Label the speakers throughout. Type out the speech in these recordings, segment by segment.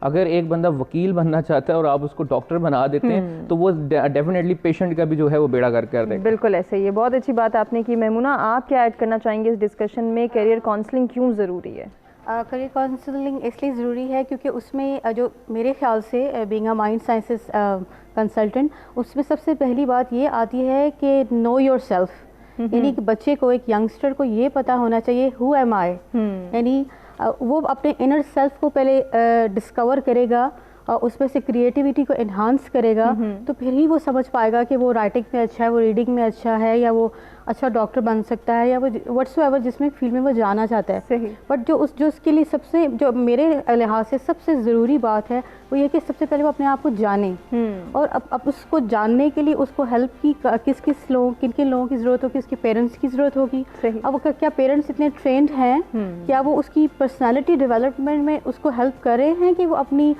Speaker 1: اگر ایک بندہ وکیل بننا چاہتا ہے اور آپ اس کو ڈاکٹر بنا دیتے ہیں تو وہ ڈیفینیٹلی پیشنٹ کا بھی جو ہے وہ بیڑا گرک کر دے گا.
Speaker 2: بالکل ایسے ہی ہے. بہت اچھی بات آپ نے کی. میمونہ آپ کیا ایڈ کرنا چاہیں گے اس ڈسکشن میں؟ کیریئر کاؤنسلنگ کیوں ضروری ہے؟
Speaker 3: کریئر کاؤنسلنگ اس لیے ضروری ہے کیونکہ اس میں جو میرے خیال سے being a mind sciences consultant, اس میں سب سے پہلی بات یہ آتی ہے کہ نو یور سیلف، یعنی کہ بچے کو، ایک ینگسٹر کو یہ پتہ ہونا چاہیے ہو ایم آئی، یعنی وہ اپنے انر سیلف کو پہلے ڈسکور کرے گا اور اس میں سے کریٹیوٹی کو انہانس کرے گا، تو پھر ہی وہ سمجھ پائے گا کہ وہ رائٹنگ میں اچھا ہے، وہ ریڈنگ میں اچھا ہے، یا وہ اچھا ڈاکٹر بن سکتا ہے، یا وہ وٹس ایور جس میں فیلڈ میں وہ جانا چاہتا ہے.
Speaker 2: صحیح.
Speaker 3: بٹ جو اس کے لیے سب سے، جو میرے لحاظ سے سب سے ضروری بات ہے وہ یہ کہ سب سے پہلے وہ اپنے آپ کو جانے، اور اب اس کو جاننے کے لیے اس کو ہیلپ کی کن کن لوگوں کی ضرورت ہوگی. اس کے پیرنٹس کی ضرورت ہوگی. اب کیا پیرنٹس اتنے ٹرینڈ ہیں؟ کیا وہ اس کی پرسنالٹی ڈیولپمنٹ میں اس کو ہیلپ کر رہے ہیں کہ وہ اپنی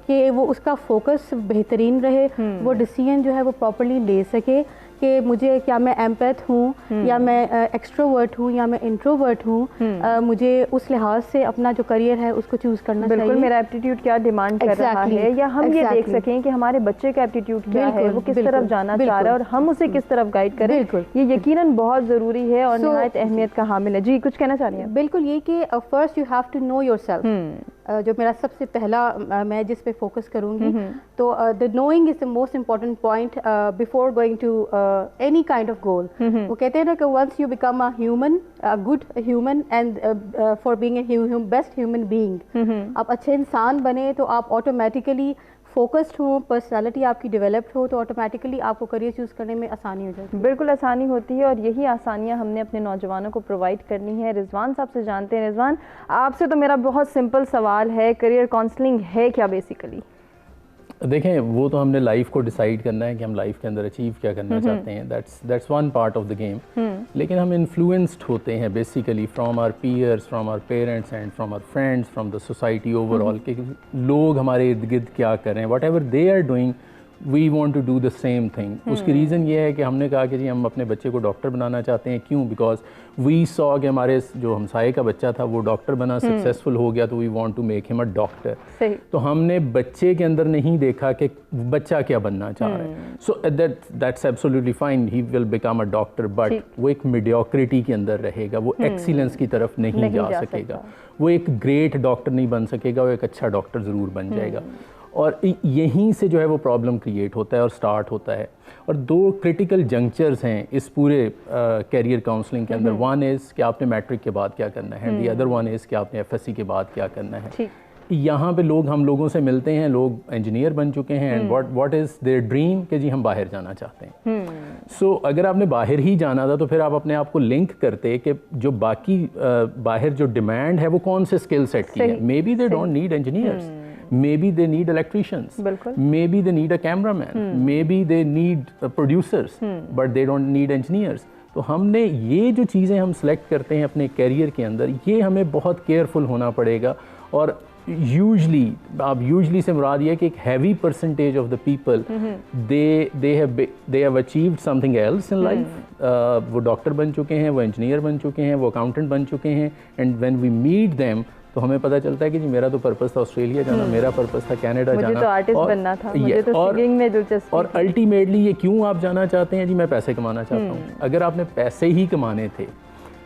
Speaker 3: کہ وہ اس کا فوکس بہترین رہے، وہ ڈیسیژن جو ہے وہ پراپرلی لے سکے کہ مجھے کیا میں ایمپیتھ ہوں، یا میں ایکسٹروورٹ ہوں، یا میں انٹروورٹ ہوں، مجھے اس لحاظ سے اپنا جو کریئر ہے اس کو چوز کرنا چاہیے.
Speaker 2: بالکل، میرا ایپٹیٹیوڈ کیا ڈیمانڈ کر رہا ہے، یا ہم یہ دیکھ سکیں کہ ہمارے بچے کا ایپٹیٹیوڈ کیا ہے، وہ کس طرف جانا چاہ رہا ہے، اور ہم اسے کس طرف گائیڈ کریں. یہ یقیناً بہت ضروری ہے اور نہایت اہمیت کا حامل ہے. جی کچھ کہنا چاہ رہی ہیں؟
Speaker 3: بالکل، یہ کہ first you have to know yourself, جو میرا سب سے پہلا میں جس پہ فوکس کروں گی. تو the knowing is the most important point before going to any kind of goal. وہ کہتے ہیں نا کہ once you become a human, good human, and for being a best human being, آپ اچھے انسان بنے تو آپ آٹومیٹیکلی فوکسڈ ہوں، پرسنالٹی آپ کی ڈیولپڈ ہو، تو آٹومیٹیکلی آپ کو کریئر چوز کرنے میں آسانی ہو جاتی ہے.
Speaker 2: بالکل آسانی ہوتی ہے، اور یہی آسانیاں ہم نے اپنے نوجوانوں کو پرووائڈ کرنی ہے. رضوان صاحب سے جانتے ہیں. رضوان، آپ سے تو میرا بہت سمپل سوال ہے، کریئر کاؤنسلنگ ہے کیا بیسیکلی؟
Speaker 4: دیکھیں، وہ تو ہم نے لائف کو ڈیسائیڈ کرنا ہے کہ ہم لائف کے اندر اچیو کیا کرنا چاہتے ہیں. That's one part of the game. لیکن ہم انفلوئنسڈ ہوتے ہیں basically from our peers, from our parents and from our friends, from the society overall, کہ لوگ ہمارے ارد گرد کیا کر رہے ہیں. Whatever they are doing we want to do the same thing. اس کی ریزن یہ ہے کہ ہم نے کہا کہ جی ہم اپنے بچے کو ڈاکٹر بنانا چاہتے ہیں. کیوں؟ بیکاز وی سو کہ ہمارے جو ہمسائے کا بچہ تھا وہ ڈاکٹر بنا، سکسیزفل ہو گیا، تو وی وانٹ ٹو میک ہم اے ڈاکٹر. تو ہم نے بچے کے اندر نہیں دیکھا کہ بچہ کیا بننا چاہ رہا ہے. So that's absolutely fine, he will become a doctor, but وہ ایک میڈیوکریٹی کے اندر رہے گا، وہ ایکسیلنس کی طرف نہیں جا سکے گا، وہ ایک گریٹ ڈاکٹر نہیں بن سکے گا، وہ ایک اچھا ڈاکٹر ضرور بن جائے گا. اور یہیں سے جو ہے وہ پرابلم کریٹ ہوتا ہے اور سٹارٹ ہوتا ہے. اور دو کرٹیکل جنکچرز ہیں اس پورے کیریئر کاؤنسلنگ کے اندر. ون از کہ آپ نے میٹرک کے بعد کیا کرنا ہے، دی ادر ون از کہ آپ نے ایف ایس سی کے بعد کیا کرنا ہے. یہاں پہ ہم لوگوں سے ملتے ہیں، لوگ انجینئر بن چکے ہیں، and what is there dream کہ جی ہم باہر جانا چاہتے ہیں. سو اگر آپ نے باہر ہی جانا تھا تو پھر آپ اپنے آپ کو لنک کرتے کہ جو باقی باہر جو ڈیمانڈ ہے وہ کون سے اسکل سیٹ کی ہے. Maybe they don't need engineers, maybe they need electricians, maybe they need a cameraman, maybe they need producers, but they don't need engineers. تو ہم نے یہ جو چیزیں ہم سلیکٹ کرتے ہیں اپنے کیریئر کے اندر، یہ ہمیں بہت کیئرفل ہونا پڑے گا. اور یوزلی سے مراد یہ کہ ایک heavy percentage of the people they have achieved something else in life. وہ ڈاکٹر بن چکے ہیں، وہ انجینئر بن چکے ہیں، وہ اکاؤنٹنٹ بن چکے ہیں، and when we meet them تو ہمیں پتہ چلتا ہے کہ جی میرا تو پرپس تھا آسٹریلیا جانا، میرا پرپس تھا کینیڈا جانا،
Speaker 2: مجھے تو آرٹسٹ بننا تھا، مجھے تو سنگنگ میں دلچسپی. اور
Speaker 4: الٹیمیٹلی یہ کیوں آپ جانا چاہتے ہیں؟ جی میں پیسے کمانا چاہتا ہوں. اگر آپ نے پیسے ہی کمانے تھے،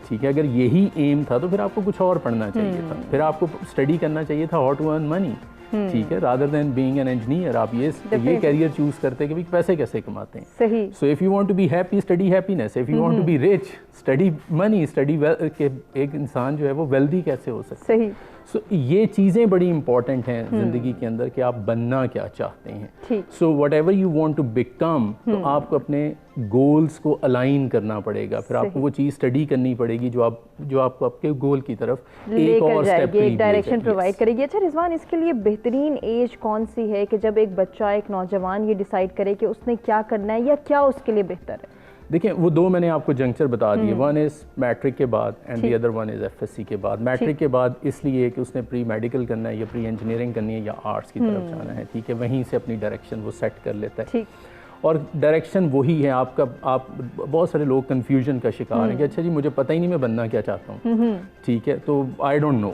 Speaker 4: ٹھیک ہے، اگر یہی ایم تھا تو پھر آپ کو کچھ اور پڑھنا چاہیے تھا، پھر آپ کو اسٹڈی کرنا چاہیے تھا ہاؤ ٹو ارن منی. ٹھیک ہے، rather than being an engineer آپ یہ کیریئر چوز کرتے کہ پیسے کیسے کماتے ہیں.
Speaker 2: صحیح.
Speaker 4: So if you want to be happy study happiness, if you want to be rich study money, study کہ ایک انسان جو ہے وہ ویلدی کیسے ہو سکتا ہے.
Speaker 2: صحیح.
Speaker 4: سو یہ چیزیں بڑی امپورٹنٹ ہیں زندگی کے اندر کہ آپ بننا کیا چاہتے ہیں. So whatever you want to become, تو آپ کو اپنے گولز کو الائن کرنا پڑے گا. پھر آپ کو وہ چیز اسٹڈی کرنی پڑے گی جو آپ کو آپ کے گول کی طرف ایک اور اسٹیپ
Speaker 2: ایک ڈائریکشن پرووائڈ کرے گی. اچھا رضوان، اس کے لیے بہترین ایج کون سی ہے کہ جب ایک بچہ، ایک نوجوان یہ ڈیسائیڈ کرے کہ اس نے کیا کرنا ہے یا کیا اس کے لیے بہتر ہے؟
Speaker 4: دیکھیں، وہ دو میں نے آپ کو جنکچر بتا دیے. ون از میٹرک کے بعد and the other one is F S C کے بعد. میٹرک کے بعد اس لیے کہ اس نے پری میڈیکل کرنا ہے یا پری انجینئرنگ کرنی ہے یا آرٹس کی طرف جانا ہے. ٹھیک ہے، وہیں سے اپنی ڈائریکشن وہ سیٹ کر لیتا ہے. اور ڈائریکشن وہی ہے آپ بہت سارے لوگ کنفیوژن کا شکار ہیں کہ اچھا جی مجھے پتہ ہی نہیں میں بننا کیا چاہتا ہوں. ٹھیک ہے، تو آئی ڈونٹ نو.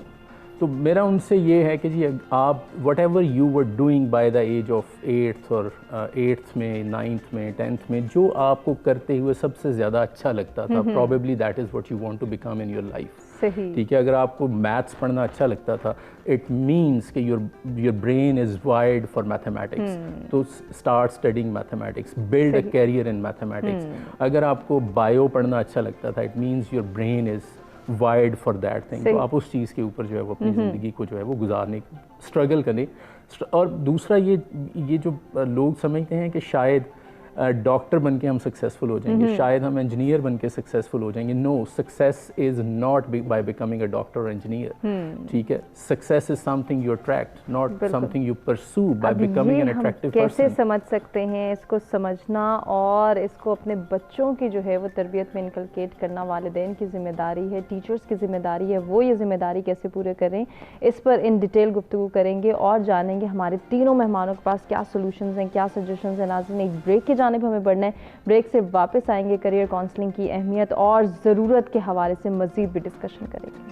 Speaker 4: تو میرا ان سے یہ ہے کہ جی آپ whatever you were doing by the age of 8th اور 8th میں 9th میں 10th میں جو آپ کو کرتے ہوئے سب سے زیادہ اچھا لگتا تھا probably that is what you want to become in your life.
Speaker 2: صحیح.
Speaker 4: ٹھیک ہے, اگر آپ کو میتھس پڑھنا اچھا لگتا تھا اٹ مینس کہ your brain is wired for mathematics, تو start studying mathematics, build a career in mathematics. اگر آپ کو بایو پڑھنا اچھا لگتا تھا it means your brain is wired for that thing, تو آپ اس چیز کے اوپر جو ہے وہ اپنی زندگی کو جو ہے وہ گزارنے اسٹرگل کریں. اور دوسرا یہ جو لوگ سمجھتے ہیں کہ شاید ڈاکٹر بن کے ہم سکسیزفل ہو جائیں گے, شاید ہم انجینئر بن کے سکسیزفل ہو جائیں گے. No, success is not by becoming a doctor اور انجینئر. ٹھیک ہے, success is something you attract, not something you pursue by becoming an attractive person.
Speaker 2: کیسے سمجھ سکتے ہیں اس کو سمجھنا اور اس کو اپنے بچوں کی جو ہے وہ تربیت میں انکلکیٹ کرنا والدین کی ذمہ داری ہے, ٹیچرز کی ذمہ داری ہے. وہ یہ ذمہ داری کیسے پورے کریں اس پر ان ڈیٹیل گفتگو کریں گے اور جانیں گے ہمارے تینوں مہمانوں کے پاس کیا سولوشنز ہیں, کیا سجیشنز ہیں. ناظرین, ایک بریک کی جانب ہمیں بڑھنا ہے, بریک سے واپس آئیں گے, کریئر کاؤنسلنگ کی اہمیت اور ضرورت کے حوالے سے مزید بھی ڈسکشن کریں گے.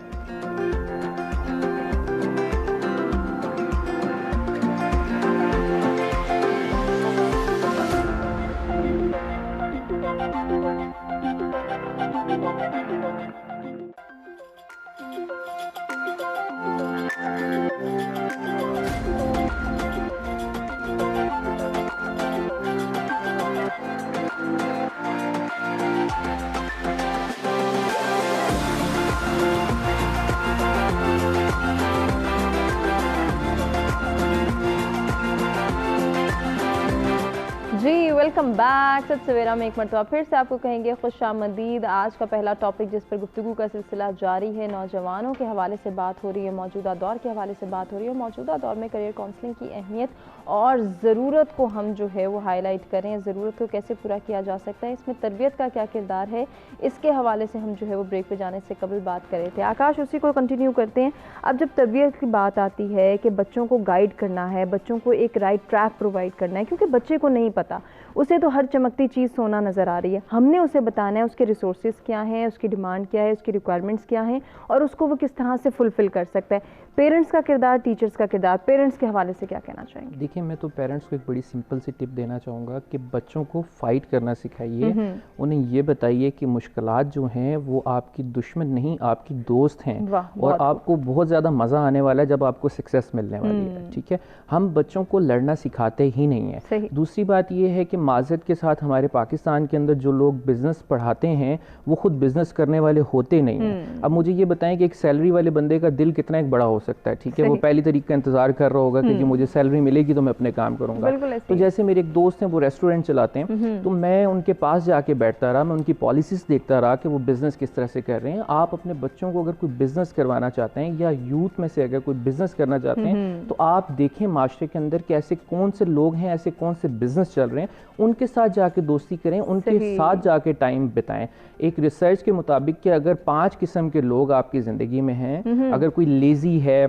Speaker 2: جی ویلکم بیک. سچ سویرا میں ایک مرتبہ پھر سے آپ کو کہیں گے خوش آمدید. آج کا پہلا ٹاپک جس پر گفتگو کا سلسلہ جاری ہے, نوجوانوں کے حوالے سے بات ہو رہی ہے, موجودہ دور کے حوالے سے بات ہو رہی ہے, اور موجودہ دور میں کریئر کاؤنسلنگ کی اہمیت اور ضرورت کو ہم جو ہے وہ ہائی لائٹ کریں, ضرورت کو کیسے پورا کیا جا سکتا ہے, اس میں تربیت کا کیا کردار ہے, اس کے حوالے سے ہم جو ہے وہ بریک پہ جانے سے قبل بات کر رہے تھے. آکاش, اسی کو کنٹینیو کرتے ہیں. اب جب تربیت کی بات آتی ہے کہ بچوں کو گائیڈ کرنا ہے, بچوں کو ایک رائٹ ٹریک پرووائڈ کرنا ہے, کیونکہ بچے کو نہیں پتا, اسے تو ہر چمکتی چیز سونا نظر آ رہی ہے. ہم نے اسے بتانا ہے اس کے ریسورسز کیا ہیں, اس کی ڈیمانڈ کیا ہے, اس کی ریکوائرمنٹس کیا ہیں, اور اس کو وہ کس طرح سے فلفل کر سکتا ہے. پیرنٹس کا کردار, ٹیچرز کا کردار, پیرنٹس کے حوالے سے کیا کہنا چاہیں گے؟
Speaker 1: دیکھیں, میں تو پیرنٹس کو ایک بڑی سمپل سی ٹپ دینا چاہوں گا کہ بچوں کو فائٹ کرنا سکھائیے. انہیں یہ بتائیے کہ مشکلات جو ہیں وہ آپ کی دشمن نہیں, آپ کی دوست ہیں, اور آپ کو بہت زیادہ مزہ آنے والا ہے جب آپ کو سکسیس ملنے والی ہے. ٹھیک ہے, ہم بچوں کو لڑنا سکھاتے ہی نہیں ہیں. دوسری بات یہ ہے کہ معذرت کے ساتھ ہمارے پاکستان کے اندر جو لوگ بزنس پڑھاتے ہیں وہ خود بزنس کرنے والے ہوتے نہیں ہیں. اب مجھے یہ بتائیں کہ ایک سیلری والے بندے کا دل کتنا ایک بڑا ہو سکتا ہے. ٹھیک ہے, وہ پہلی تاریخ کا انتظار کر رہا ہوگا کہ جی مجھے سیلری ملے گی تو میں اپنے کام کروں گا. تو جیسے میرے ایک دوست ہیں, وہ ریسٹورینٹ چلاتے ہیں, تو میں ان کے پاس جا کے بیٹھتا رہا, میں ان کی پالیسیز دیکھتا رہا کہ وہ بزنس کس طرح سے کر رہے ہیں. آپ اپنے بچوں کو اگر کوئی بزنس کروانا چاہتے ہیں یا یوتھ میں سے اگر کوئی بزنس کرنا چاہتے ہیں تو آپ دیکھیں معاشرے کے اندر کہ ایسے کون سے لوگ ہیں, ایسے کون سے بزنس چل رہے ہیں, ان کے ساتھ جا کے دوستی کریں, ان کے ساتھ جا کے ٹائم بتائیں. ایک ریسرچ کے مطابق کہ اگر 5 قسم کے لوگ آپ کی زندگی میں ہیں, اگر کوئی لیزی ہے,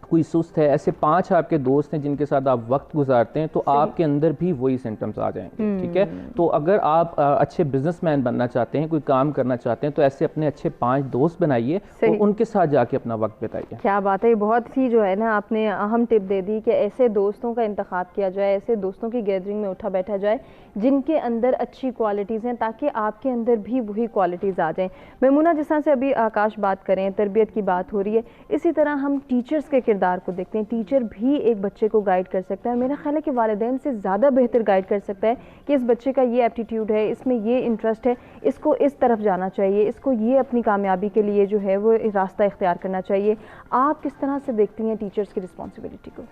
Speaker 1: کوئی سست ہے, ایسے 5 آپ کے دوست ہیں جن کے ساتھ آپ وقت گزارتے ہیں, تو آپ کے اندر بھی وہی سمٹمز آ جائیں گے. ٹھیک ہے, تو اگر آپ اچھے بزنس مین بننا چاہتے ہیں, کوئی کام کرنا چاہتے ہیں, تو ایسے اپنے اچھے 5 دوست بنائیے اور ان کے ساتھ جا کے اپنا وقت بتائیے.
Speaker 2: کیا بات ہے, بہت ہی جو ہے نا آپ نے اہم ٹپ دے دی کہ ایسے دوستوں کا انتخاب کیا جائے, ایسے دوستوں کی گیدرنگ میں اٹھا بیٹھا جائے جن کے اندر اچھی کوالٹیز ہیں, تاکہ آپ کے اندر بھی وہی کوالٹیز آ جائیں. میمونہ, جس طرح سے ابھی آکاش بات کریں, تربیت کی بات ہو رہی ہے, اسی طرح ہم ٹیچرز کے کردار کو دیکھتے ہیں. ٹیچر بھی ایک بچے کو گائیڈ کر سکتا ہے, میرا خیال ہے کہ والدین سے زیادہ بہتر گائیڈ کر سکتا ہے کہ اس بچے کا یہ ایپٹیٹیوڈ ہے, اس میں یہ انٹرسٹ ہے, اس کو اس طرف جانا چاہیے, اس کو یہ اپنی کامیابی کے لیے جو ہے وہ راستہ اختیار کرنا چاہیے. آپ کس طرح سے دیکھتی ہیں ٹیچرز کی رسپانسبلٹی کو؟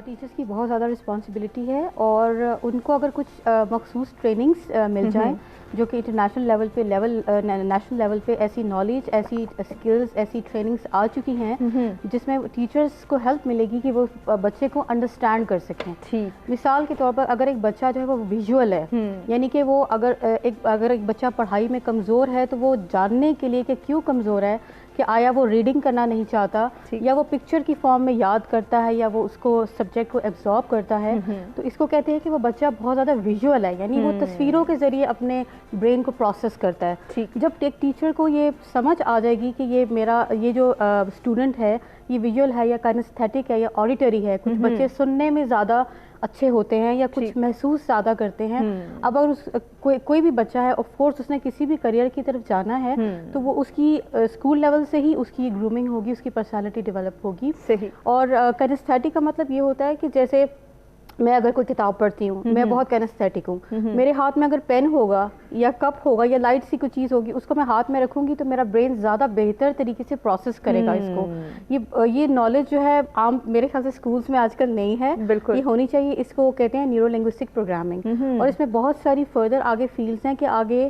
Speaker 3: ٹیچرز کی بہت زیادہ رسپانسبلٹی ہے, اور ان کو اگر کچھ مخصوص ٹریننگز مل جائیں جو کہ انٹرنیشنل نیشنل لیول پہ ایسی نالج, ایسی اسکلز, ایسی ٹریننگز آ چکی ہیں جس میں ٹیچرز کو ہیلپ ملے گی کہ وہ بچے کو انڈرسٹینڈ کر سکیں. مثال کے طور پر اگر ایک بچہ جو ہے وہ ویژول ہے, یعنی کہ وہ اگر ایک بچہ پڑھائی میں کمزور ہے تو وہ جاننے کے لیے کہ کیوں کمزور ہے, کہ آیا وہ ریڈنگ کرنا نہیں چاہتا, یا وہ پکچر کی فارم میں یاد کرتا ہے, یا وہ اس کو سبجیکٹ کو ایبزارب کرتا ہے, تو اس کو کہتے ہیں کہ وہ بچہ بہت زیادہ ویژول ہے, یعنی وہ تصویروں کے ذریعے اپنے برین کو پروسیس کرتا ہے.
Speaker 2: ٹھیک.
Speaker 3: جب ایک ٹیچر کو یہ سمجھ آ جائے گی کہ یہ جو اسٹوڈنٹ ہے یہ ویژول ہے یا کائنستھیٹک ہے یا آڈیٹری ہے, کچھ بچے سننے میں زیادہ اچھے ہوتے ہیں یا کچھ محسوس زیادہ کرتے ہیں. اب اگر کوئی بھی بچہ ہے آف کورس اس نے کسی بھی کریئر کی طرف جانا ہے تو وہ اس کی اسکول لیول سے ہی اس کی گرومنگ ہوگی, اس کی پرسنالٹی ڈیولپ ہوگی.
Speaker 2: صحیح.
Speaker 3: اور کائنستھیٹک کا مطلب یہ ہوتا ہے کہ جیسے میں اگر کوئی کتاب پڑھتی ہوں, میں بہت کائنستھیٹک ہوں, میرے ہاتھ میں اگر پین ہوگا یا کپ ہوگا یا لائٹ سی کوئی چیز ہوگی, اس کو میں ہاتھ میں رکھوں گی تو میرا برین زیادہ بہتر طریقے سے پروسیس کرے گا اس کو. یہ نالج جو ہے عام میرے خیال سے اسکولس میں آج کل نہیں ہے, یہ ہونی چاہیے. اس کو کہتے ہیں نیورو لنگوسٹک پروگرامنگ, اور اس میں بہت ساری فردر آگے فیلڈس ہیں کہ آگے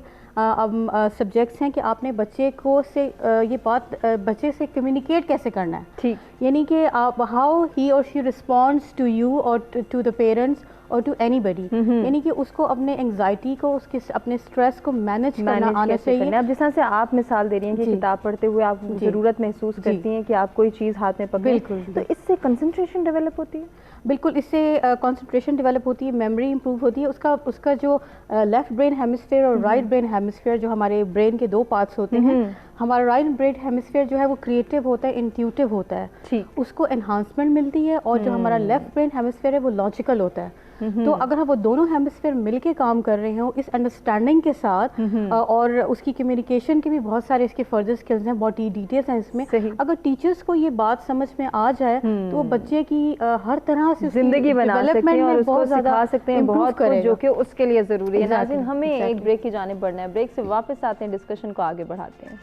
Speaker 3: سبجیکٹس ہیں کہ آپ نے بچے کو سے یہ بات بچے سے کمیونیکیٹ کیسے کرنا ہے.
Speaker 2: ٹھیک.
Speaker 3: یعنی کہ آپ ہاؤ ہی اور شی رسپونڈس ٹو یو اور ٹو دا پیرنٹس اور ٹو اینی بڈی, یعنی کہ اس کو اپنے انگزائٹی کو, اس کے اپنے اسٹریس کو مینیج کرنا آنا چاہیے.
Speaker 2: اب جس طرح سے آپ مثال دے رہی ہیں کہ کتاب پڑھتے ہوئے آپ ضرورت محسوس کرتی ہیں کہ آپ کوئی چیز ہاتھ میں پکڑیں, تو اس سے کنسنٹریشن ڈیولپ ہوتی ہے.
Speaker 3: بالکل, اس سے کنسنٹریشن ڈیولپ ہوتی ہے, میموری امپروو ہوتی ہے. اس کا جو لیفٹ برین ہیمسفیئر اور رائٹ برین ہیمسفیئر جو ہمارے برین کے دو پارٹس ہوتے ہیں, ہمارا رائٹ برین ہیمسفیئر جو ہے وہ کریٹو ہوتا ہے, انٹیوٹیو ہوتا ہے, اس کو انہانسمنٹ ملتی ہے. اور جو ہمارا لیفٹ برین ہیمسفیئر ہے وہ لاجیکل ہوتا ہے. تو اگر ہم وہ دونوں ہیمسفیئر مل کے کام کر رہے ہوں اس انڈرسٹینڈنگ کے ساتھ, اور اس کی کمیونیکیشن کے بھی بہت سارے اس کے فردر اسکلز ہیں, بہت ڈیٹیلز ہیں اس میں. اگر ٹیچرس کو یہ بات سمجھ میں آ جائے تو وہ بچے کی ہر طرح سے
Speaker 2: زندگی بنا سکتے ہیں اور اس کو سکھا سکتے ہیں بہت کچھ, جو کہ اس کے لیے ضروری ہے. ناظرین, ہمیں ایک بریک کی جانب بڑھنا ہے, بریک سے واپس آتے ہیں, ڈسکشن کو آگے بڑھاتے ہیں.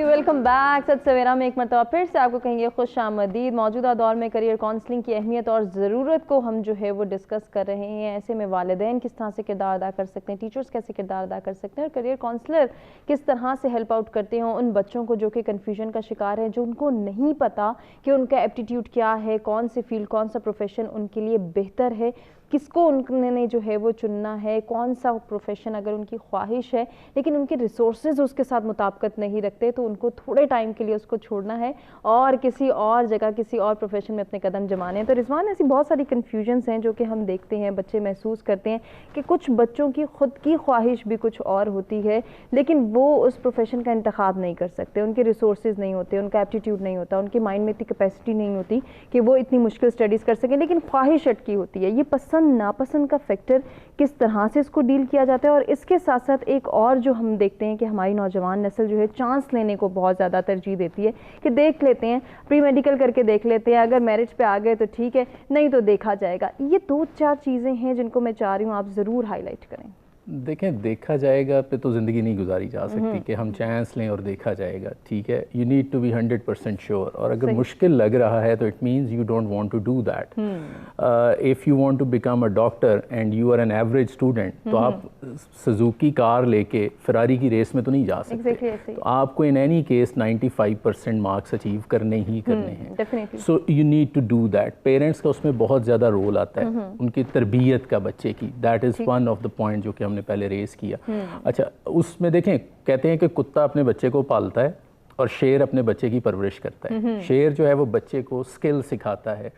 Speaker 2: Welcome back. ست سویرا میں ایک مرتبہ پھر سے آپ کو کہیں گے خوش آمدید. موجودہ دور میں کریئر کاؤنسلنگ کی اہمیت اور ضرورت کو ہم جو ہے وہ ڈسکس کر رہے ہیں. ایسے میں والدین کس طرح سے کردار ادا کر سکتے ہیں, ٹیچرز کیسے کردار ادا کر سکتے ہیں, اور کریئر کاؤنسلر کس طرح سے ہیلپ آؤٹ کرتے ہیں ان بچوں کو جو کہ کنفیوژن کا شکار ہیں, جو ان کو نہیں پتا کہ ان کا ایپٹیٹیوڈ کیا ہے, کون سی فیلڈ, کون سا پروفیشن ان کے لیے بہتر ہے, کس کو ان نے جو ہے وہ چننا ہے, کون سا پروفیشن اگر ان کی خواہش ہے لیکن ان کے ریسورسز اس کے ساتھ مطابقت نہیں رکھتے تو ان کو تھوڑے ٹائم کے لیے اس کو چھوڑنا ہے اور کسی اور جگہ کسی اور پروفیشن میں اپنے قدم جمانے ہیں. تو رضوان, ایسی بہت ساری کنفیوژنس ہیں جو کہ ہم دیکھتے ہیں, بچے محسوس کرتے ہیں کہ کچھ بچوں کی خود کی خواہش بھی کچھ اور ہوتی ہے لیکن وہ اس پروفیشن کا انتخاب نہیں کر سکتے, ان کے ریسورسز نہیں ہوتے, ان کا ایپٹیٹیوڈ نہیں ہوتا, ان کے مائنڈ میں اتنی کیپیسٹی نہیں ہوتی کہ وہ اتنی مشکل اسٹڈیز کر سکیں, لیکن خواہش اٹکی ہوتی ہے. یہ پسند ناپسند کا فیکٹر کس طرح سے اس کو ڈیل کیا جاتا ہے. اور اس کے ساتھ ساتھ ایک اور جو ہم دیکھتے ہیں کہ ہماری نوجوان نسل جو ہے چانس لینے کو بہت زیادہ ترجیح دیتی ہے کہ دیکھ لیتے ہیں, پری میڈیکل کر کے دیکھ لیتے ہیں, اگر میرج پہ آ گئے تو ٹھیک ہے, نہیں تو دیکھا جائے گا. یہ 2-4 چیزیں ہیں جن کو میں چاہ رہی ہوں آپ ضرور ہائی لائٹ کریں.
Speaker 4: دیکھیں, دیکھا جائے گا پہ تو زندگی نہیں گزاری جا سکتی کہ ہم چانس لیں اور دیکھا جائے گا. ٹھیک ہے, you need to be 100% sure, اور اگر مشکل لگ رہا ہے تو it means you don't want to do that. If you want to become a doctor and you are an average student, تو آپ سزوکی کار لے کے فراری کی ریس میں تو نہیں جا سکتے. تو آپ کو in any case 95% marks achieve کرنے ہی کرنے ہیں. So you need to do that. Parents کا اس میں بہت زیادہ رول آتا ہے, ان کی تربیت کا بچے کی. That is one of the point جو کہ ہم نے پہلے ریز کیا. اچھا, اس میں دیکھیں, کہتے ہیں کہ کتا اپنے بچے کو پالتا ہے اور شیر اپنے بچے کی پرورش کرتا ہے. شیر جو ہے وہ بچے کو سکل سکھاتا ہے,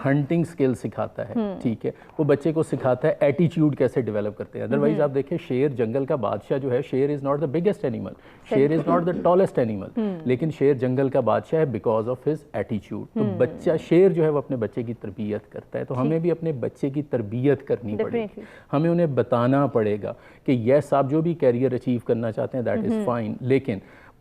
Speaker 4: ہنٹنگ سکل سکھاتا ہے. ٹھیک ہے, وہ بچے کو سکھاتا ہے ایٹیچیوڈ کیسے ڈیولپ کرتے ہیں. ادروائز آپ دیکھیں, شیر جنگل کا بادشاہ جو ہے, شیر is not the biggest animal, شیر is not the tallest animal, لیکن شیر جنگل کا بادشاہ ہے بیکاز آف ہز ایٹیچیوڈ. تو بچہ شیر جو ہے وہ اپنے بچے کی تربیت کرتا ہے. تو ہمیں بھی اپنے بچے کی تربیت کرنی پڑے گی. ہمیں انہیں بتانا پڑے گا کہ یس, آپ جو بھی کیریئر اچیو کرنا چاہتے ہیں دیٹ از فائن, لیکن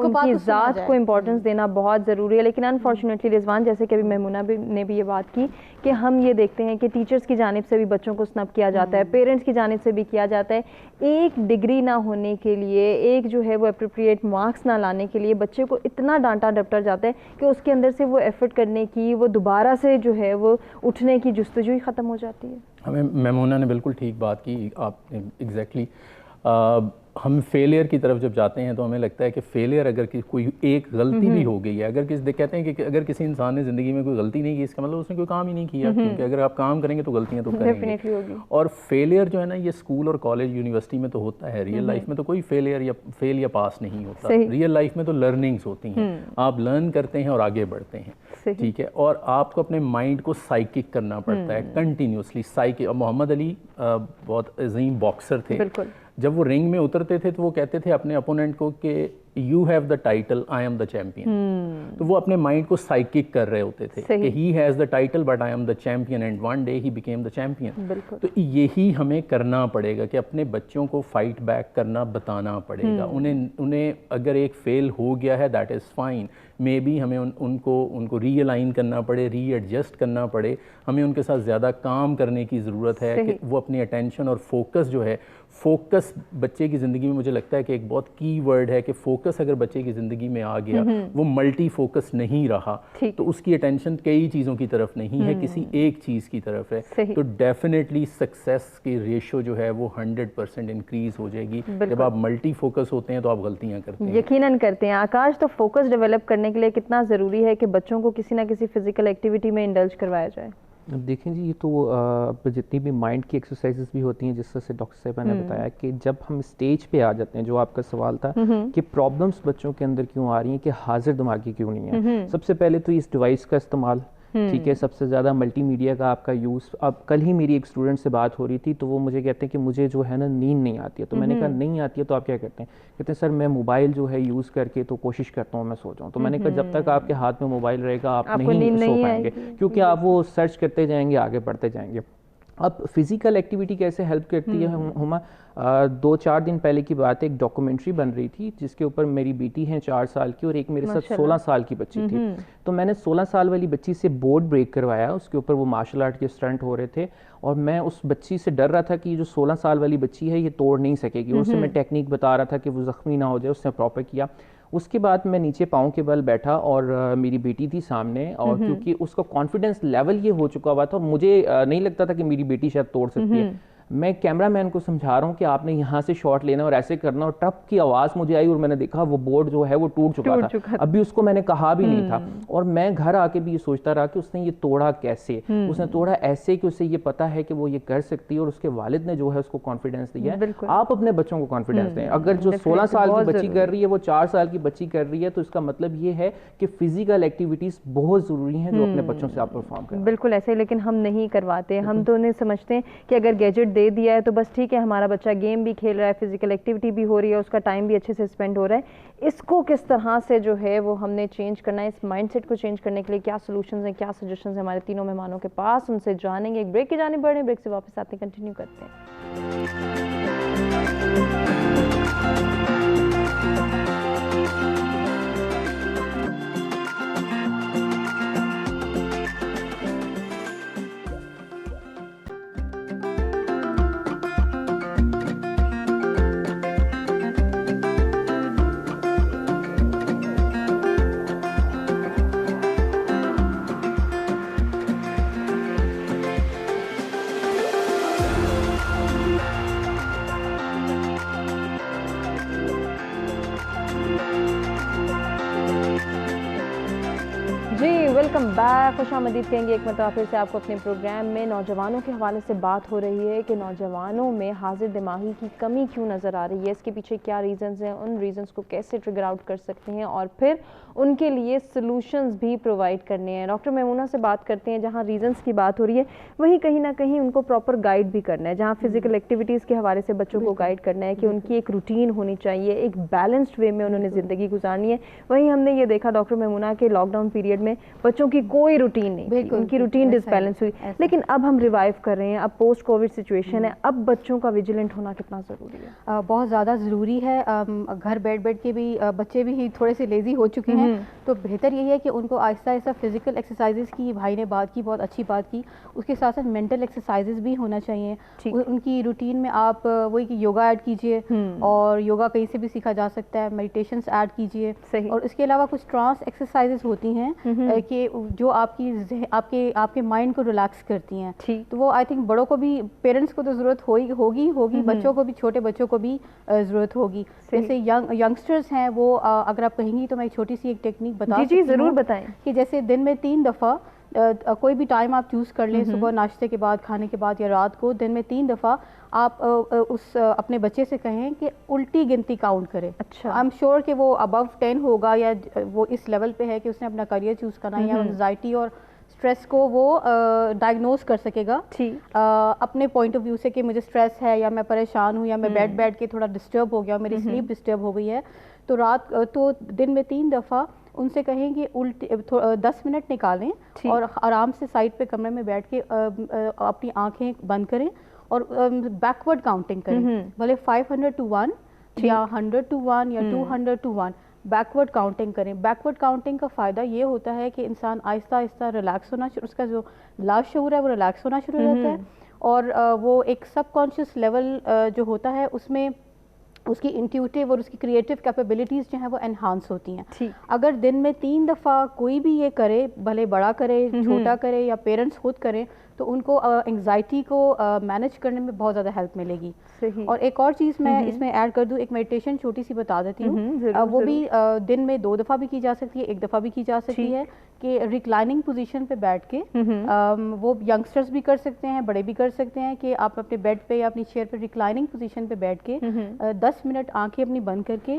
Speaker 2: ان کی ذات کو امپورٹنس دینا بہت ضروری ہے. لیکن انفارچونیٹلی رضوان, جیسے کہ ابھی میمونہ نے بھی یہ بات کی کہ ہم یہ دیکھتے ہیں کہ ٹیچرز کی جانب سے بھی بچوں کو سنب کیا جاتا ہے, پیرنٹس کی جانب سے بھی کیا جاتا ہے. ایک ڈگری نہ ہونے کے لیے, ایک جو ہے وہ اپروپریٹ مارکس نہ لانے کے لیے بچے کو اتنا ڈانٹا ڈپٹا جاتا ہے کہ اس کے اندر سے وہ ایفرٹ کرنے کی, وہ دوبارہ سے جو ہے وہ اٹھنے کی جستجو ہی ختم ہو جاتی ہے.
Speaker 4: ہمیں میمونہ نے بالکل ٹھیک بات کی آپ نے, ایگزیکٹلی. ہم فیلئر کی طرف جب جاتے ہیں تو ہمیں لگتا ہے کہ فیلئر اگر کوئی ایک غلطی بھی ہو گئی ہے, اگر کہتے ہیں کہ اگر کسی انسان نے زندگی میں کوئی غلطی نہیں کی, اس کا مطلب اس نے کوئی کام ہی نہیں کیا, کیونکہ اگر آپ کام کریں گے تو غلطیاں تو کریں گے. اور فیلئر جو ہے نا, یہ اسکول اور کالج یونیورسٹی میں تو ہوتا ہے, ریئل لائف میں تو کوئی فیلئر یا فیل یا پاس نہیں ہوتا. ریئل لائف میں تو لرننگس ہوتی ہیں, آپ لرن کرتے ہیں اور آگے بڑھتے ہیں, ٹھیک ہے. اور آپ کو اپنے مائنڈ کو سائیکک کرنا پڑتا ہے کنٹینیوسلی. محمد علی بہت عظیم باکسر تھے, جب وہ رنگ میں اترتے تھے تو وہ کہتے تھے اپنے اپوننٹ کو کہ you have the title, I am the champion. تو وہ اپنے مائنڈ کو سائیکک کر رہے ہوتے تھے کہ he has the title but I am the champion, and one day he became the champion. تو یہی ہمیں کرنا پڑے گا کہ اپنے بچوں کو فائٹ بیک کرنا بتانا پڑے گا. انہیں اگر ایک فیل ہو گیا ہے that is fine, maybe ہمیں ان کو ری الائن کرنا پڑے, ری ایڈجسٹ کرنا پڑے. ہمیں ان کے ساتھ زیادہ کام کرنے کی ضرورت ہے کہ وہ اپنی اٹینشن اور فوکس جو ہے, فوکس بچے کی زندگی میں مجھے لگتا ہے کہ ایک بہت کی ورڈ ہے کہ فوکس اگر بچے کی زندگی میں آ گیا, وہ ملٹی فوکس نہیں رہا, تو اس کی اٹینشن کئی چیزوں کی طرف نہیں ہے, کسی ایک چیز کی طرف ہے. تو ڈیفینیٹلی سکسیس کی ریشو جو ہے وہ 100% انکریز ہو جائے گی. جب آپ ملٹی فوکس ہوتے ہیں تو آپ غلطیاں کرتے ہیں,
Speaker 2: یقیناً کرتے ہیں. آکاش, تو فوکس ڈیولپ کرنے کے لیے کتنا ضروری ہے کہ بچوں کو کسی نہ کسی فزیکل ایکٹیویٹی میں انڈلج کروایا جائے؟
Speaker 1: دیکھیں جی, یہ تو جتنی بھی مائنڈ کی ایکسرسائزز بھی ہوتی ہیں, جس طرح سے ڈاکٹر صاحبہ نے بتایا کہ جب ہم اسٹیج پہ آ جاتے ہیں, جو آپ کا سوال تھا کہ پرابلمس بچوں کے اندر کیوں آ رہی ہیں, کہ حاضر دماغی کیوں نہیں ہے. سب سے پہلے تو اس ڈیوائس کا استعمال, ٹھیک ہے, سب سے زیادہ ملٹی میڈیا کا آپ کا یوز. اب کل ہی میری ایک اسٹوڈنٹ سے بات ہو رہی تھی, تو وہ مجھے کہتے ہیں کہ مجھے جو ہے نا نیند نہیں آتی ہے. تو میں نے کہا نہیں آتی ہے تو آپ کیا کرتے ہیں؟ کہتے ہیں سر میں موبائل جو ہے یوز کر کے تو کوشش کرتا ہوں میں سو جاؤں. تو میں نے کہا جب تک آپ کے ہاتھ میں موبائل رہے گا آپ نہیں سو پائیں گے, کیونکہ آپ وہ سرچ کرتے جائیں گے, آگے بڑھتے جائیں گے. اب فزیکل ایکٹیویٹی کیسے ہیلپ کرتی ہے ہما, 2-4 دن پہلے کی بات ہے, ایک ڈاکومنٹری بن رہی تھی جس کے اوپر میری بیٹی ہیں 4 سال کی اور ایک میرے ساتھ 16 سال کی بچی تھی. تو میں نے 16 سال والی بچی سے بورڈ بریک کروایا, اس کے اوپر وہ مارشل آرٹ کے اسٹنٹ ہو رہے تھے, اور میں اس بچی سے ڈر رہا تھا کہ یہ جو 16 سال والی بچی ہے یہ توڑ نہیں سکے گی. اس سے میں ٹیکنیک بتا رہا تھا کہ وہ زخمی نہ ہو جائے, اس نے پراپر کیا. اس کے بعد میں نیچے پاؤں کے بل بیٹھا اور میری بیٹی تھی سامنے, اور کیونکہ اس کا کانفیڈنس لیول یہ ہو چکا ہوا تھا, مجھے نہیں لگتا تھا کہ میری بیٹی شاید توڑ سکتی ہے. میں کیمرہ مین کو سمجھا رہا ہوں کہ آپ نے یہاں سے شاٹ لینا اور ایسے کرنا, اور ٹپ کی آواز مجھے آئی اور میں نے دیکھا وہ بورڈ جو ہے وہ ٹوٹ چکا تھا. ابھی اس کو میں نے کہا بھی نہیں تھا, اور میں گھر آ کے بھی یہ سوچتا رہا کہ اس نے یہ توڑا کیسے. اس نے توڑا ایسے کہ اسے یہ پتا ہے کہ وہ یہ کر سکتی ہے, اور اس کے والد نے جو ہے اس کو کانفیڈنس دیا ہے. آپ اپنے بچوں کو کانفیڈنس دیں. اگر جو 16 سال کی بچی کر رہی ہے وہ 4 سال کی بچی کر رہی ہے, تو اس کا مطلب یہ ہے کہ فزیکل ایکٹیویٹیز بہت ضروری ہیں جو اپنے بچوں سے آپ پرفارم کریں.
Speaker 2: بالکل ایسے, لیکن ہم نہیں کرواتے. ہم تو انہیں سمجھتے ہیں کہ اگر گیجٹ دے دیا ہے تو بس ٹھیک ہے, ہمارا بچہ گیم بھی کھیل رہا ہے, فزیکل ایکٹیویٹی بھی ہو رہی ہے, اس کا ٹائم بھی اچھے سے اسپینڈ ہو رہا ہے. اس کو کس طرح سے جو ہے وہ ہم نے چینج کرنا ہے, اس مائنڈ سیٹ کو چینج کرنے کے لیے کیا سولوشنز ہیں, کیا سجیشنز ہیں ہمارے تینوں مہمانوں کے پاس, ان سے جانیں گے. ایک بریک کی جانب بڑھیں, بریک سے واپس آتے ہیں, کنٹینیو کرتے ہیں. ویلکم بیک, خوش آمدید کہیں گے ایک مرتبہ پھر سے آپ کو اپنے پروگرام میں. نوجوانوں کے حوالے سے بات ہو رہی ہے کہ نوجوانوں میں حاضر دماغی کی کمی کیوں نظر آ رہی ہے, اس کے پیچھے کیا ریزنز ہیں, ان ریزنز کو کیسے ٹریگر آؤٹ کر سکتے ہیں, اور پھر ان کے لیے سلوشنز بھی پرووائڈ کرنے ہیں. ڈاکٹر میمونہ سے بات کرتے ہیں. جہاں ریزنز کی بات ہو رہی ہے وہیں کہیں نہ کہیں ان کو پراپر گائیڈ بھی کرنا ہے, جہاں فزیکل ایکٹیویٹیز کے حوالے سے بچوں کو گائیڈ کرنا ہے کہ ان کی ایک روٹین ہونی چاہیے, ایک بیلنسڈ وے میں انہوں نے زندگی گزارنی ہے. وہیں ہم نے یہ دیکھا ڈاکٹر میمونہ کے لاک ڈاؤن پیریڈ میں بچوں کی کوئی روٹین نہیں تھی, ان کی روٹین ڈسبیلنس ہوئی. لیکن اب ہم ریوائیو کر رہے ہیں, اب پوسٹ کووڈ سچویشن ہے, اب بچوں کا ویجیلنٹ ہونا کتنا ضروری ہے؟
Speaker 3: بہت زیادہ ضروری ہے. گھر بیٹھ کے بھی بچے بھی تھوڑے سے لیزی ہو چکے ہیں, تو بہتر یہی ہے کہ ان کو آہستہ آہستہ فزیکل ایکسرسائزز کی, بھائی نے بات کی, بہت اچھی بات کی, اس کے ساتھ ساتھ مینٹل ایکسرسائزز بھی ہونا چاہیے. ان کی روٹین میں آپ وہی کہ یوگا ایڈ کیجیے, اور یوگا کہیں سے بھی سیکھا جا سکتا ہے, میڈیٹیشنس ایڈ کیجیے. اور اس کے علاوہ کچھ ٹرانس ایکسرسائزز ہوتی ہیں کہ جو آپ کے مائنڈ کو ریلیکس کرتی ہیں, تو وہ آئی تھنک بڑوں کو بھی, پیرنٹس کو تو ضرورت ہوگی, بچوں کو بھی, چھوٹے بچوں کو بھی ضرورت ہوگی. جیسے ینگسٹرز ہیں وہ, اگر آپ کہیں گی تو میں ایک چھوٹی سی ایک ٹیکنیک بتا سکتی ہوں.
Speaker 2: ضرور بتائیں.
Speaker 3: کہ جیسے دن میں 3 دفعہ کوئی بھی ٹائم آپ چوز کر لیں, صبح ناشتے کے بعد, کھانے کے بعد, یا رات کو, دن میں 3 دفعہ آپ اس اپنے بچے سے کہیں کہ الٹی گنتی کاؤنٹ کرے. اچھا, آئی ایم شیور کہ وہ ابو 10 ہوگا, یا وہ اس لیول پہ ہے کہ اس نے اپنا کریئر چوز کرنا ہے, یا انزائٹی اور اسٹریس کو وہ ڈائگنوز کر سکے گا اپنے پوائنٹ آف ویو سے کہ مجھے اسٹریس ہے, یا میں پریشان ہوں, یا میں بیٹھ کے تھوڑا ڈسٹرب ہو گیا, میری سلیپ ڈسٹرب ہو گئی ہے. تو دن میں 3 دفعہ ان سے کہیں کہ 10 منٹ نکالیں اور آرام سے سائڈ پہ کمرے میں بیٹھ کے اپنی آنکھیں بند کریں اور بیکورڈ کاؤنٹنگ کریں, بھلے 500 to 1 یا 100 to 1 یا 200 to 1, بیکورڈ کاؤنٹنگ کریں. بیکورڈ کاؤنٹنگ کا فائدہ یہ ہوتا ہے کہ انسان آہستہ آہستہ ریلیکس ہونا, اس کا جو لاشعور ہے وہ ریلیکس ہونا شروع ہو جاتا ہے, اور وہ ایک سب کانشیس لیول جو ہوتا ہے اس میں اس کی انٹیوٹیو اور اس کی کریٹیو کیپیبلٹیز جو ہیں وہ انہانس ہوتی ہیں. اگر دن میں 3 دفعہ کوئی بھی یہ کرے, بھلے بڑا کرے, چھوٹا کرے, یا پیرنٹس خود کریں, تو ان کو انگزائٹی کو مینیج کرنے میں بہت زیادہ ہیلپ ملے گی. اور ایک اور چیز میں اس میں ایڈ کر دوں, ایک میڈیٹیشن چھوٹی سی بتا دیتی ہوں, وہ بھی دن میں 2 دفعہ بھی کی جا سکتی ہے, 1 دفعہ بھی کی جا سکتی ہے, کہ ریکلائننگ پوزیشن پہ بیٹھ کے, وہ ینگسٹرز بھی کر سکتے ہیں, بڑے بھی کر سکتے ہیں, کہ آپ اپنے بیڈ پہ یا اپنی چیئر پہ ریکلائننگ پوزیشن پہ بیٹھ کے 10 منٹ آنکھیں اپنی بند کر کے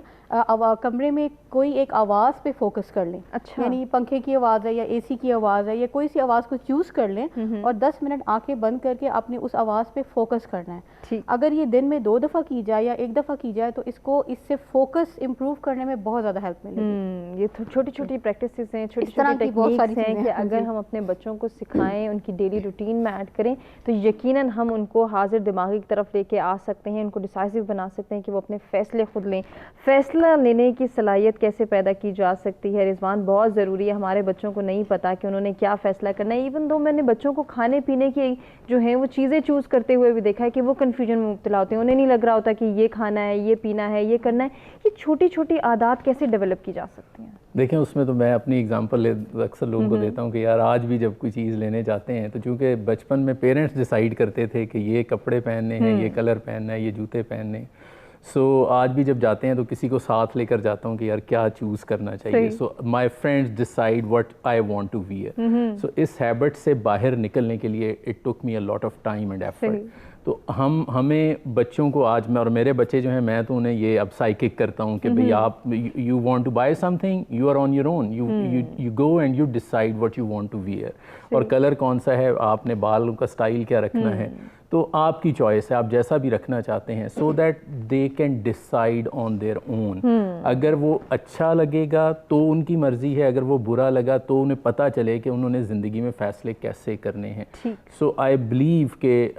Speaker 3: کمرے میں کوئی ایک آواز پہ فوکس کر لیں. یعنی پنکھے کی آواز ہے, یا اے سی کی آواز ہے, یا کوئی سی آواز کو چوز کر لیں, اور 10 منٹ آنکھیں بند کر کے اپنے اس آواز پہ فوکس کرنا ہے. اگر یہ دن میں 2 دفعہ کی جائے یا 1 دفعہ کی جائے, تو اس سے فوکس امپروو کرنے میں بہت زیادہ ہیلپ ملے گی.
Speaker 2: یہ چھوٹی چھوٹی پریکٹسز ہیں, چھوٹی چھوٹی ٹیکنیکس ہیں, کہ اگر ہم اپنے بچوں کو سکھائیں, ان کی ڈیلی روٹین میں ایڈ کریں, تو یقیناً ہم ان کو حاضر دماغی کی طرف لے کے آ سکتے ہیں, ان کو ڈیسائسو بنا سکتے ہیں کہ وہ اپنے فیصلے خود لیں. فیصلہ لینے کی صلاحیت کیسے پیدا کی جا سکتی ہے رضوان, بہت ضروری ہے. ہمارے بچوں کو نہیں پتا کہ انہوں نے کیا فیصلہ کرنا ہے. ایون دو میں نے بچوں کو کھانے پینے کی جو ہیں وہ چیزیں چوز کرتے ہوئے بھی دیکھا ہے کہ وہ کنفیوژن میں مبتلا ہوتے ہیں, انہیں نہیں لگ رہا ہوتا کہ یہ کھانا ہے, یہ پینا ہے, یہ کرنا ہے. یہ چھوٹی چھوٹی عادات کیسے ڈیولپ کی جا سکتی ہیں؟
Speaker 4: دیکھیں, اس میں تو میں اپنی اگزامپل اکثر لوگوں کو دیتا ہوں کہ یار آج بھی جب کوئی چیز لینے جاتے ہیں, تو چونکہ بچپن میں پیرنٹس ڈیسائیڈ کرتے تھے کہ یہ کپڑے پہننے ہیں, یہ کلر پہننا ہے, یہ جوتے پہننے ہیں, سو آج بھی جب جاتے ہیں تو کسی کو ساتھ لے کر جاتا ہوں کہ یار کیا چوز کرنا چاہیے. So my friends decide what I want to wear. So اس ہیبٹ سے باہر نکلنے کے لیے it took me a lot of time and effort. تو ہمیں بچوں کو آج میں, اور میرے بچے جو ہیں, میں تو انہیں یہ اب سائیکک کرتا ہوں کہ بھئی آپ you want to buy something, you are on your own, you go and you decide what you want to wear. اور کلر کون سا ہے, آپ نے بالوں کا اسٹائل کیا رکھنا ہے, تو آپ کی چوائس ہے, آپ جیسا بھی رکھنا چاہتے ہیں, so that they can decide on their own. اگر وہ اچھا لگے گا تو ان کی مرضی ہے, اگر وہ برا لگا تو انہیں پتہ چلے کہ انہوں نے زندگی میں فیصلے کیسے کرنے ہیں. سو آئی بلیو کہ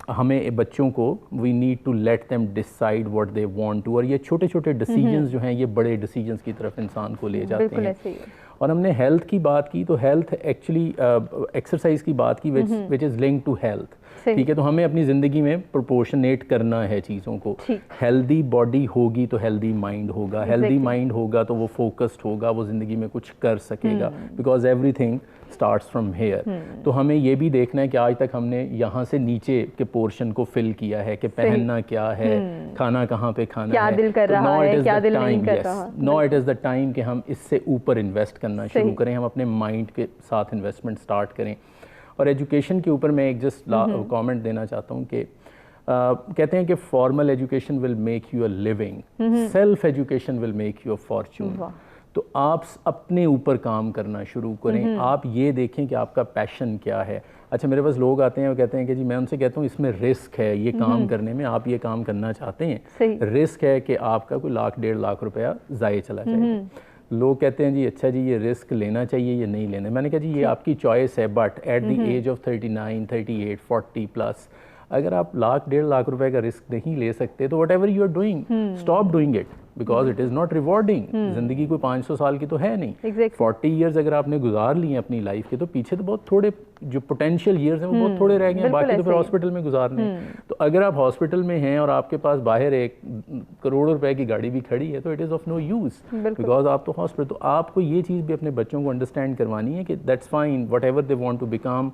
Speaker 4: ہمیں بچوں کو we need to let them decide what they want to. اور یہ چھوٹے چھوٹے ڈیسیجنز جو ہیں یہ بڑے ڈیسیجنز کی طرف انسان کو لے جاتے ہیں. اور ہم نے ہیلتھ کی بات کی, تو ہیلتھ ایکچولی ایکسرسائز کی بات کی وچ از لنک ٹو ہیلتھ. ٹھیک ہے, تو ہمیں اپنی زندگی میں پروپورشنیٹ کرنا ہے چیزوں کو. ہیلدی باڈی ہوگی تو ہیلدی مائنڈ ہوگا, ہیلدی مائنڈ ہوگا تو وہ فوکسڈ ہوگا, وہ زندگی میں کچھ کر سکے گا, because everything starts from here. تو ہمیں یہ بھی دیکھنا ہے کہ آج تک ہم نے یہاں سے نیچے کے پورشن کو فل کیا ہے, کہ پہننا کیا ہے, کھانا کہاں پہ کھانا ہے,
Speaker 2: کیا دل کر رہا ہے, کیا دل نہیں کر رہا.
Speaker 4: نو اٹ از دا ٹائم کہ ہم اس سے اوپر انویسٹ کرنا شروع کریں, ہم اپنے مائنڈ کے ساتھ انویسٹمنٹ اسٹارٹ کریں. اور ایجوکیشن کے اوپر میں ایک جسٹ کامنٹ دینا چاہتا ہوں کہ کہتے ہیں کہ formal education will make you a living, self education will make you a fortune. تو آپ اپنے اوپر کام کرنا شروع کریں. آپ یہ دیکھیں کہ آپ کا پیشن کیا ہے. اچھا, میرے پاس لوگ آتے ہیں اور کہتے ہیں کہ جی میں ان سے کہتا ہوں اس میں رسک ہے یہ کام کرنے میں, آپ یہ کام کرنا چاہتے ہیں, رسک ہے کہ آپ کا کوئی 1,00,000 1,50,000 روپیہ ضائع چلا جائے. لوگ کہتے ہیں جی اچھا جی یہ رسک لینا چاہیے یا نہیں لینا. میں نے کہا جی یہ آپ کی چوائس ہے, but at the age of 39, 38, 40 plus اگر آپ لاکھ 1.5 لاکھ روپے کا رسک نہیں لے سکتے تو whatever you are doing stop doing it, because it is not rewarding. زندگی کوئی 500 سال کی تو ہے نہیں. 40 ایئرز اگر آپ نے گزار لی ہیں اپنی لائف کے تو پیچھے تو بہت تھوڑے جو پوٹینشیل ایئرز ہیں وہ بہت تھوڑے رہ گئے ہیں, باقی تو پھر ہاسپٹل میں گزارنے ہیں. تو اگر آپ ہاسپٹل میں ہیں اور آپ کے پاس باہر 1 کروڑ روپے کی گاڑی بھی کھڑی ہے تو it is of no use, because آپ تو ہاسپٹل. تو آپ کو یہ چیز بھی اپنے بچوں کو انڈرسٹینڈ کروانی ہے کہ that's fine whatever they want to become,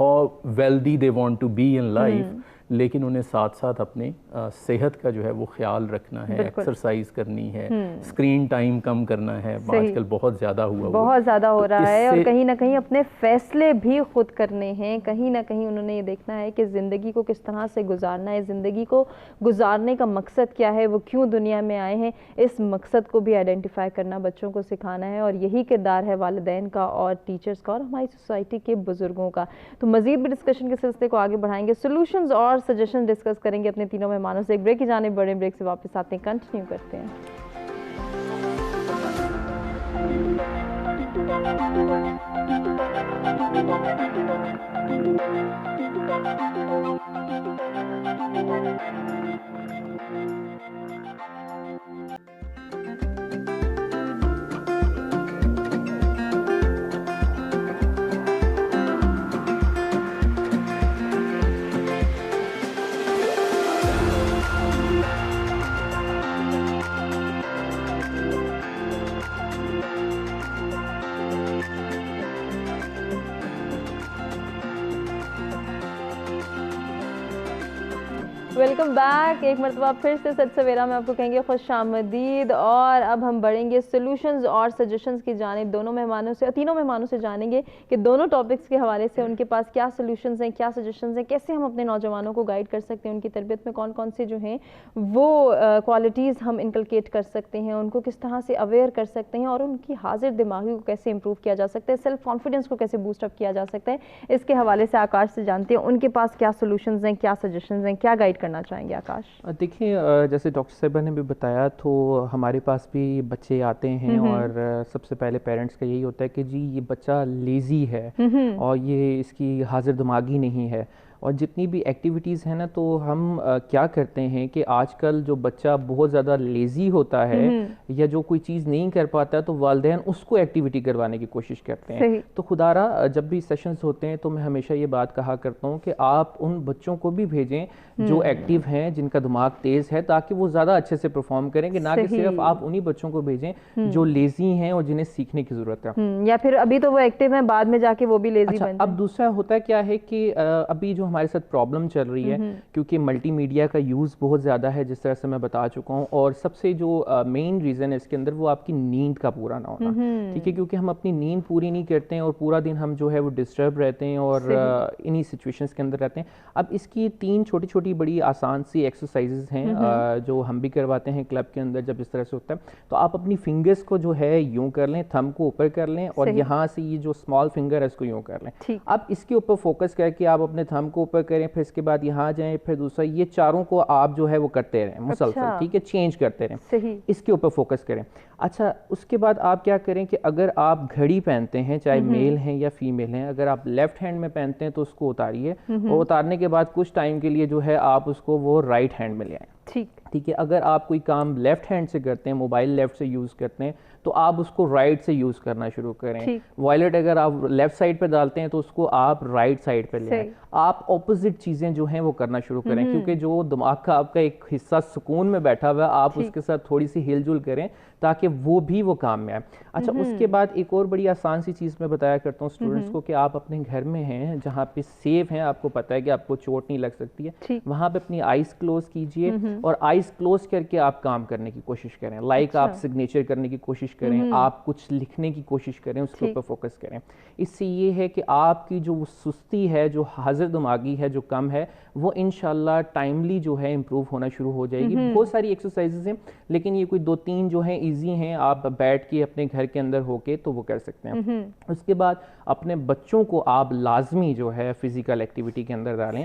Speaker 4: how wealthy they want to be in life, لیکن انہیں ساتھ ساتھ اپنے صحت کا جو ہے وہ خیال رکھنا ہے, ایکسرسائز کرنی ہے, اسکرین ٹائم کم کرنا ہے, آج کل بہت زیادہ
Speaker 2: بہت زیادہ ہو رہا ہے, اور کہیں نہ کہیں اپنے فیصلے بھی خود کرنے ہیں. کہیں نہ کہیں انہوں نے یہ دیکھنا ہے کہ زندگی کو کس طرح سے گزارنا ہے, زندگی کو گزارنے کا مقصد کیا ہے, وہ کیوں دنیا میں آئے ہیں, اس مقصد کو بھی آئیڈینٹیفائی کرنا بچوں کو سکھانا ہے. اور یہی کردار ہے والدین کا اور ٹیچرز کا اور ہماری سوسائٹی کے بزرگوں کا. تو مزید بھی ڈسکشن کے سلسلے کو آگے بڑھائیں گے, سولوشنز اور سجیشن ڈسکس کریں گے اپنے تینوں مہمانوں سے. ایک بریک کی جانب بڑھیں, بریک سے واپس آتے ہیں, کنٹینیو کرتے ہیں. Welcome back. ایک مرتبہ پھر سے سچ سویرا میں آپ کو کہیں گے خوش آمدید. اور اب ہم بڑھیں گے سولوشنز اور سجیشنز کی جانب. دونوں مہمانوں سے, تینوں مہمانوں سے جانیں گے کہ دونوں ٹاپکس کے حوالے سے ان کے پاس کیا سولوشنز ہیں, کیا سجیشنز ہیں, کیسے ہم اپنے نوجوانوں کو گائیڈ کر سکتے ہیں, ان کی تربیت میں کون کون سے جو ہیں وہ کوالٹیز ہم انکلکیٹ کر سکتے ہیں, ان کو کس طرح سے اویئر کر سکتے ہیں, اور ان کی حاضر دماغی کو کیسے امپروو کیا جا سکتا ہے, سیلف کانفیڈنس کو کیسے بوسٹ اپ کیا جا سکتا ہے. اس کے حوالے سے آکاش سے جانتے ہیں ان کے پاس کیا سولوشنز ہیں, کیا سجیشنز ہیں, کیا گائیڈ کرنا چاہیں گے آکاش.
Speaker 1: دیکھیں جیسے ڈاکٹر صاحبہ نے بھی بتایا تو ہمارے پاس بھی بچے آتے ہیں اور سب سے پہلے پیرنٹس کا یہی ہوتا ہے کہ جی یہ بچہ لیزی ہے اور یہ اس کی حاضر دماغی نہیں ہے. اور جتنی بھی ایکٹیویٹیز ہیں نا تو ہم کیا کرتے ہیں کہ آج کل جو بچہ بہت زیادہ لیزی ہوتا ہے یا جو کوئی چیز نہیں کر پاتا تو والدین اس کو ایکٹیویٹی کروانے کی کوشش کرتے ہیں. تو خدارا جب بھی سیشنز ہوتے ہیں تو میں ہمیشہ یہ بات کہا کرتا ہوں کہ آپ ان بچوں کو بھی بھیجیں جو ایکٹیو ہیں, جن کا دماغ تیز ہے, تاکہ وہ زیادہ اچھے سے پرفارم کریں گے, نہ کہ صرف آپ انہی بچوں کو بھیجیں جو لیزی ہیں اور جنہیں سیکھنے کی ضرورت ہے,
Speaker 2: یا پھر ابھی تو وہ ایکٹیو ہیں بعد میں جا کے وہ بھی لیزی بن جائیں.
Speaker 1: اب دوسرا ہوتا کیا ہے کہ ابھی جو ہمارے ساتھ پرابلم چل رہی ہے کیونکہ ملٹی میڈیا کا یوز بہت زیادہ ہے, جس طرح سے میں بتا چکا ہوں, اور سب سے جو مین ریزن ہے اس کے اندر وہ آپ کی نیند کا پورا نہ ہونا. ٹھیک ہے, کیونکہ ہم اپنی نیند پوری نہیں کرتے ہیں اور پورا دن ہم جو ہے وہ ڈسٹرب رہتے ہیں اور انہی سچویشنز کے اندر رہتے ہیں. اب اس کی 3 چھوٹی چھوٹی بڑی آسان سی ایکسرسائزز ہیں جو ہم بھی کرواتے ہیں کلب کے اندر. جب اس طرح سے ہوتا ہے تو آپ اپنی فنگرز کو جو ہے یوں کر لیں, تھم کو اوپر کر لیں, اور یہاں سے یہ جو اسمال فنگر ہے اس کو یوں کر لیں. اب اس کے اوپر فوکس کر کے آپ اپنے تھم کو اوپر کریں, پھر اس کے بعد یہاں جائیں, پھر دوسرا, یہ چاروں کو آپ جو ہے وہ کرتے رہیں مسلسل. ٹھیک ہے, چینج کرتے رہیں, اس کے اوپر فوکس کریں. اچھا, اس کے بعد آپ کیا کریں کہ اگر آپ گھڑی پہنتے ہیں, چاہے میل ہیں یا فیمیل ہیں, اگر آپ لیفٹ ہینڈ میں پہنتے ہیں تو اس کو اتاریے, اور اتارنے کے بعد کچھ ٹائم کے لیے جو ہے آپ اس کو وہ رائٹ ہینڈ میں لے آئیں. ٹھیک ہے, اگر آپ کوئی کام لیفٹ ہینڈ سے کرتے ہیں, موبائل لیفٹ سے یوز کرتے ہیں, تو آپ اس کو رائٹ سے یوز کرنا شروع کریں. وائلٹ اگر آپ لیفٹ سائڈ پہ ڈالتے ہیں تو اس کو آپ رائٹ سائڈ پہ لے آئیں. آپ اپوزٹ چیزیں جو ہیں وہ کرنا شروع کریں, کیونکہ جو دماغ کا آپ کا ایک حصہ سکون میں بیٹھا ہوا ہے, آپ اس کے ساتھ تھوڑی سی ہل جل کریں تاکہ وہ بھی وہ کام میں آئے. اچھا, اس کے بعد ایک اور بڑی آسان سی چیز میں بتایا کرتا ہوں اسٹوڈنٹس کو کہ آپ اپنے گھر میں ہیں جہاں پہ سیف ہیں, آپ کو پتہ ہے کہ آپ کو چوٹ نہیں لگ سکتی ہے, وہاں پہ اپنی آئیز کلوز کیجئے اور آئیز کلوز کر کے آپ کام کرنے کی کوشش کریں. لائک آپ سگنیچر کرنے کی کوشش کریں, آپ کچھ لکھنے کی کوشش کریں, اس کے اوپر فوکس کریں. اس سے یہ ہے کہ آپ کی جو سستی ہے, جو حاضر دماغی ہے, جو کم ہے, وہ انشاءاللہ ٹائملی جو ہے امپروو ہونا شروع ہو جائے گی. بہت ساری ایکسرسائزز ہیں لیکن یہ کوئی 2-3 جو ہیں ایزی ہیں, آپ بیٹھ کے اپنے گھر کے اندر ہو کے تو وہ کر سکتے ہیں. اس کے بعد اپنے بچوں کو آپ لازمی جو ہے فزیکل ایکٹیویٹی کے اندر ڈالیں.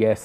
Speaker 4: yes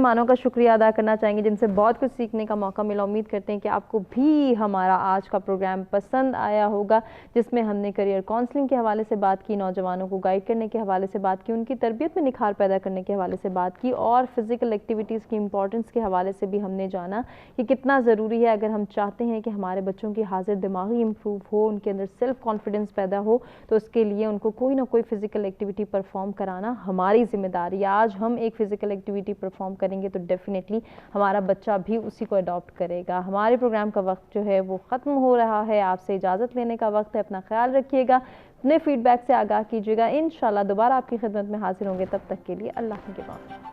Speaker 2: مہمانوں کا شکریہ ادا کرنا چاہیں گے جن سے بہت کچھ سیکھنے کا موقع ملا. امید کرتے ہیں کہ آپ کو بھی ہمارا آج کا پروگرام پسند آیا ہوگا, جس میں ہم نے کریئر کاؤنسلنگ کے حوالے سے بات کی, نوجوانوں کو گائیڈ کرنے کے حوالے سے بات کی, ان کی تربیت میں نکھار پیدا کرنے کے حوالے سے بات کی, اور فزیکل ایکٹیویٹیز کی امپورٹنس کے حوالے سے بھی ہم نے جانا کہ کتنا ضروری ہے اگر ہم چاہتے ہیں کہ ہمارے بچوں کی حاضر دماغی امپروو ہو, ان کے اندر سیلف کانفیڈنس پیدا ہو, تو اس کے لیے ان کو کوئی نہ کوئی فزیکل ایکٹیویٹی پرفارم کرانا ہماری ذمہ داری ہے. آج ہم ایک فزیکل ایکٹیویٹی پرفارم کریں گے تو ڈیفینیٹلی ہمارا بچہ بھی اسی کو اڈاپٹ کرے گا. ہمارے پروگرام کا وقت جو ہے وہ ختم ہو رہا ہے, آپ سے اجازت لینے کا وقت ہے. اپنا خیال رکھیے گا, اپنے فیڈ بیک سے آگاہ کیجیے گا. انشاءاللہ دوبارہ آپ کی خدمت میں حاضر ہوں گے, تب تک کے لیے اللہ کے نگہبان.